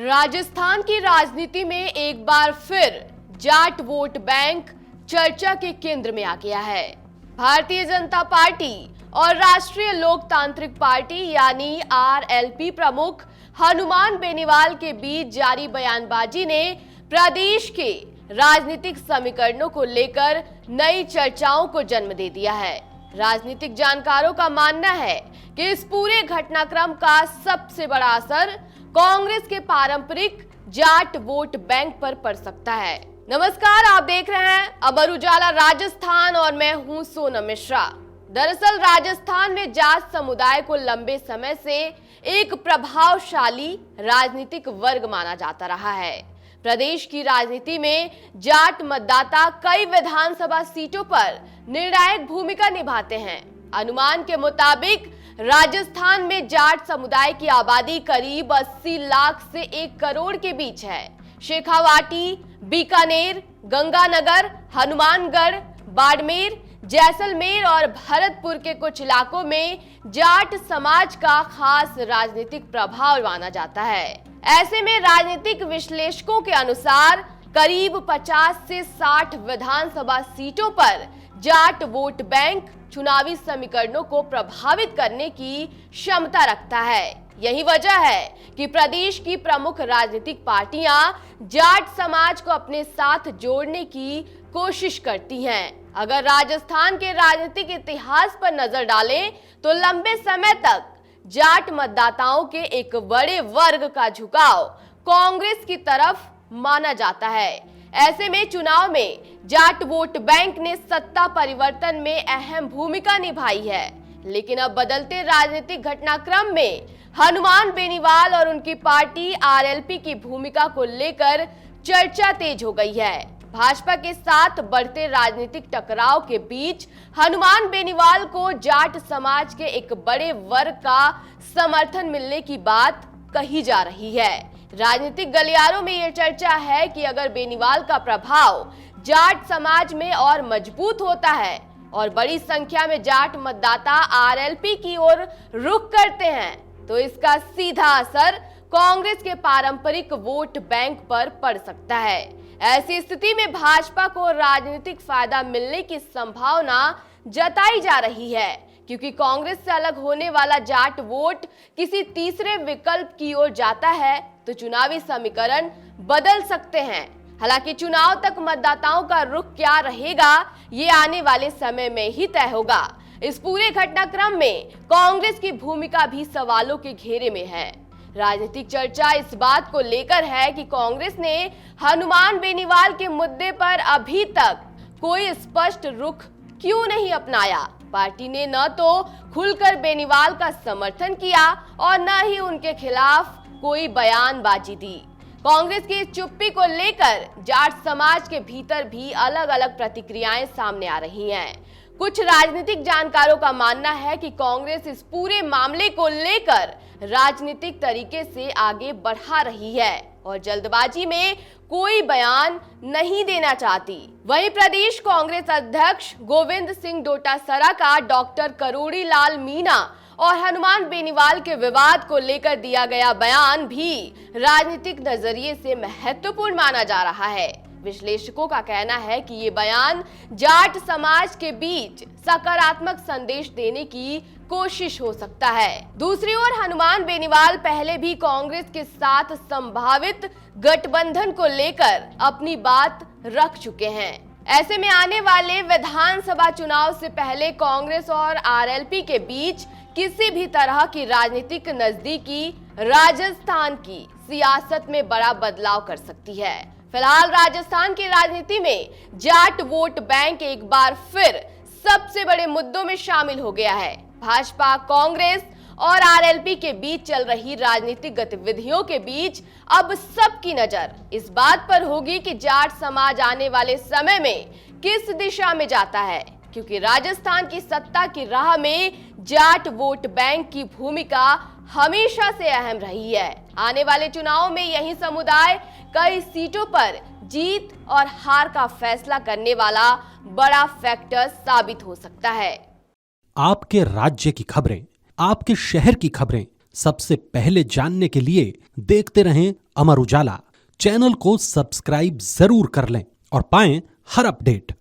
राजस्थान की राजनीति में एक बार फिर जाट वोट बैंक चर्चा के केंद्र में आ गया है। भारतीय जनता पार्टी और राष्ट्रीय लोकतांत्रिक पार्टी यानी आरएलपी प्रमुख हनुमान बेनीवाल के बीच जारी बयानबाजी ने प्रदेश के राजनीतिक समीकरणों को लेकर नई चर्चाओं को जन्म दे दिया है। राजनीतिक जानकारों का मानना है कि इस पूरे घटनाक्रम का सबसे बड़ा असर कांग्रेस के पारंपरिक जाट वोट बैंक पर पड़ सकता है। नमस्कार, आप देख रहे हैं अमर उजाला राजस्थान और मैं हूं सोनम मिश्रा। दरअसल राजस्थान में जाट समुदाय को लंबे समय से एक प्रभावशाली राजनीतिक वर्ग माना जाता रहा है। प्रदेश की राजनीति में जाट मतदाता कई विधानसभा सीटों पर निर्णायक भूमिका निभाते हैं। अनुमान के मुताबिक राजस्थान में जाट समुदाय की आबादी करीब 80 लाख से 1 करोड़ के बीच है। शेखावाटी, बीकानेर, गंगानगर, हनुमानगढ़, बाड़मेर, जैसलमेर और भरतपुर के कुछ इलाकों में जाट समाज का खास राजनीतिक प्रभाव माना जाता है। ऐसे में राजनीतिक विश्लेषकों के अनुसार करीब 50 से 60 विधानसभा सीटों पर जाट वोट बैंक चुनावी समीकरणों को प्रभावित करने की क्षमता रखता है। यही वजह है कि प्रदेश की प्रमुख राजनीतिक पार्टियां जाट समाज को अपने साथ जोड़ने की कोशिश करती हैं। अगर राजस्थान के राजनीतिक इतिहास पर नजर डालें तो लंबे समय तक जाट मतदाताओं के एक बड़े वर्ग का झुकाव कांग्रेस की तरफ माना जाता है। ऐसे में चुनाव में जाट वोट बैंक ने सत्ता परिवर्तन में अहम भूमिका निभाई है। लेकिन अब बदलते राजनीतिक घटनाक्रम में हनुमान बेनीवाल और उनकी पार्टी आरएलपी की भूमिका को लेकर चर्चा तेज हो गई है। भाजपा के साथ बढ़ते राजनीतिक टकराव के बीच हनुमान बेनीवाल को जाट समाज के एक बड़े वर्ग का समर्थन मिलने की बात कही जा रही है। राजनीतिक गलियारों में यह चर्चा है कि अगर बेनीवाल का प्रभाव जाट समाज में और मजबूत होता है और बड़ी संख्या में जाट मतदाता आरएलपी की ओर रुख करते हैं तो इसका सीधा असर कांग्रेस के पारंपरिक वोट बैंक पर पड़ सकता है। ऐसी स्थिति में भाजपा को राजनीतिक फायदा मिलने की संभावना जताई जा रही है, क्योंकि कांग्रेस से अलग होने वाला जाट वोट किसी तीसरे विकल्प की ओर जाता है तो चुनावी समीकरण बदल सकते हैं। हालांकि चुनाव तक मतदाताओं का रुख क्या रहेगा ये आने वाले समय में ही तय होगा। इस पूरे घटनाक्रम में कांग्रेस की भूमिका भी सवालों के घेरे में है। राजनीतिक चर्चा इस बात को लेकर है कि कांग्रेस ने हनुमान बेनीवाल के मुद्दे पर अभी तक कोई स्पष्ट रुख क्यों नहीं अपनाया। पार्टी ने न तो खुलकर बेनीवाल का समर्थन किया और न ही उनके खिलाफ कोई बयानबाजी दी। कांग्रेस की इस चुप्पी को लेकर जाट समाज के भीतर भी अलग अलग प्रतिक्रियाएं सामने आ रही हैं। कुछ राजनीतिक जानकारों का मानना है कि कांग्रेस इस पूरे मामले को लेकर राजनीतिक तरीके से आगे बढ़ा रही है और जल्दबाजी में कोई बयान नहीं देना चाहती। वहीं प्रदेश कांग्रेस अध्यक्ष गोविंद सिंह डोटासरा का डॉक्टर करोड़ी लाल मीणा और हनुमान बेनीवाल के विवाद को लेकर दिया गया बयान भी राजनीतिक नजरिए से महत्वपूर्ण माना जा रहा है। विश्लेषकों का कहना है कि ये बयान जाट समाज के बीच सकारात्मक संदेश देने की कोशिश हो सकता है। दूसरी ओर हनुमान बेनीवाल पहले भी कांग्रेस के साथ संभावित गठबंधन को लेकर अपनी बात रख चुके हैं। ऐसे में आने वाले विधानसभा चुनाव से पहले कांग्रेस और आरएलपी के बीच किसी भी तरह की राजनीतिक नजदीकी राजस्थान की सियासत में बड़ा बदलाव कर सकती है। फिलहाल राजस्थान की राजनीति में जाट वोट बैंक एक बार फिर सबसे बड़े मुद्दों में शामिल हो गया है। भाजपा, कांग्रेस और आरएलपी के बीच चल रही राजनीतिक गतिविधियों के बीच अब सबकी नजर इस बात पर होगी कि जाट समाज आने वाले समय में किस दिशा में जाता है, क्योंकि राजस्थान की सत्ता की राह में जाट वोट बैंक की भूमिका हमेशा से अहम रही है। आने वाले चुनाव में यही समुदाय कई सीटों पर जीत और हार का फैसला करने वाला बड़ा फैक्टर साबित हो सकता है। आपके राज्य की खबरें, आपके शहर की खबरें सबसे पहले जानने के लिए देखते रहें अमर उजाला। चैनल को सब्सक्राइब जरूर कर लें और पाएं हर अपडेट।